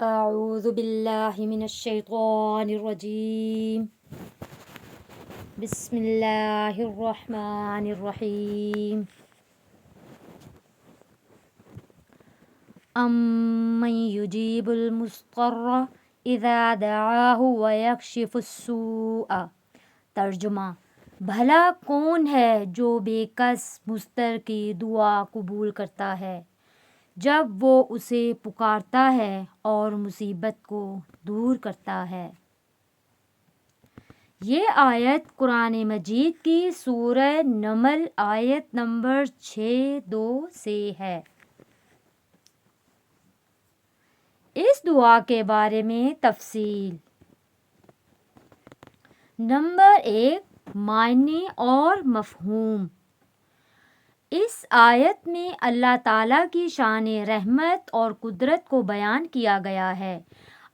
اعوذ باللہ من الشیطان الرجیم بسم اللہ الرحمن الرحیم امن یجیب المضطر اذا دعاہ ویکشف السوء۔ ترجمہ: بھلا کون ہے جو بے کس مضطر کی دعا قبول کرتا ہے جب وہ اسے پکارتا ہے اور مصیبت کو دور کرتا ہے۔ یہ آیت قرآن مجید کی سورہ نمل آیت نمبر 6 سے ہے۔ اس دعا کے بارے میں تفصیل۔ نمبر 1، معنی اور مفہوم۔ اس آیت میں اللہ تعالیٰ کی شان رحمت اور قدرت کو بیان کیا گیا ہے۔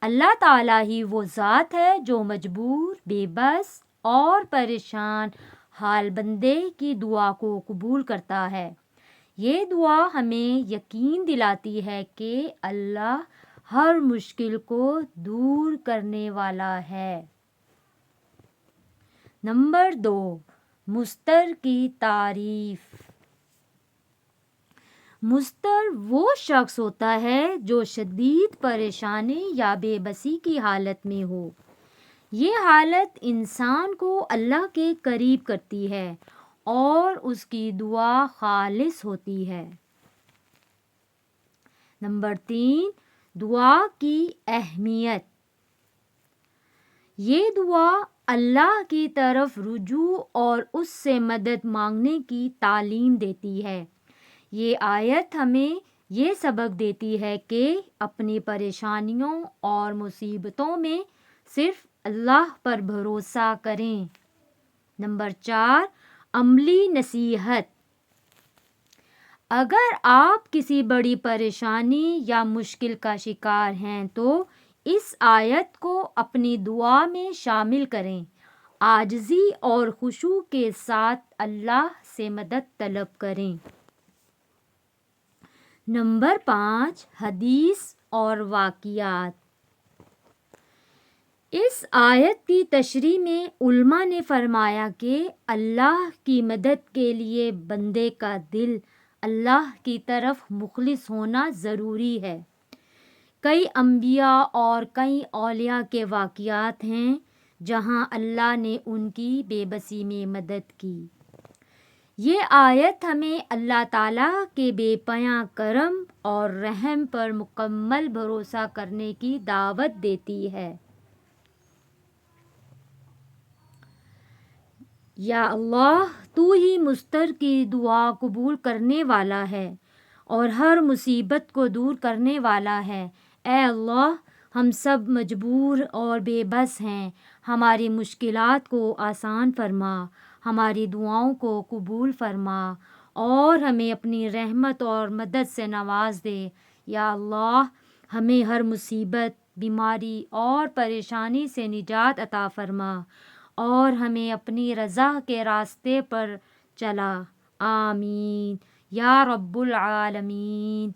اللہ تعالیٰ ہی وہ ذات ہے جو مجبور، بے بس اور پریشان حال بندے کی دعا کو قبول کرتا ہے۔ یہ دعا ہمیں یقین دلاتی ہے کہ اللہ ہر مشکل کو دور کرنے والا ہے۔ نمبر 2، مضطر کی تعریف۔ مضطر وہ شخص ہوتا ہے جو شدید پریشانی یا بے بسی کی حالت میں ہو۔ یہ حالت انسان کو اللہ کے قریب کرتی ہے اور اس کی دعا خالص ہوتی ہے۔ نمبر 3، دعا کی اہمیت۔ یہ دعا اللہ کی طرف رجوع اور اس سے مدد مانگنے کی تعلیم دیتی ہے۔ یہ آیت ہمیں یہ سبق دیتی ہے کہ اپنی پریشانیوں اور مصیبتوں میں صرف اللہ پر بھروسہ کریں۔ نمبر 4، عملی نصیحت۔ اگر آپ کسی بڑی پریشانی یا مشکل کا شکار ہیں تو اس آیت کو اپنی دعا میں شامل کریں۔ عاجزی اور خشوع کے ساتھ اللہ سے مدد طلب کریں۔ نمبر 5، حدیث اور واقعات۔ اس آیت کی تشریح میں علماء نے فرمایا کہ اللہ کی مدد کے لیے بندے کا دل اللہ کی طرف مخلص ہونا ضروری ہے۔ کئی انبیاء اور کئی اولیاء کے واقعات ہیں جہاں اللہ نے ان کی بے بسی میں مدد کی۔ یہ آیت ہمیں اللہ تعالیٰ کے بے پناہ کرم اور رحم پر مکمل بھروسہ کرنے کی دعوت دیتی ہے۔ یا اللہ، تو ہی مضطر کی دعا قبول کرنے والا ہے اور ہر مصیبت کو دور کرنے والا ہے۔ اے اللہ، ہم سب مجبور اور بے بس ہیں، ہماری مشکلات کو آسان فرما، ہماری دعاؤں کو قبول فرما اور ہمیں اپنی رحمت اور مدد سے نواز دے۔ یا اللہ، ہمیں ہر مصیبت، بیماری اور پریشانی سے نجات عطا فرما اور ہمیں اپنی رضا کے راستے پر چلا۔ آمین یا رب العالمین۔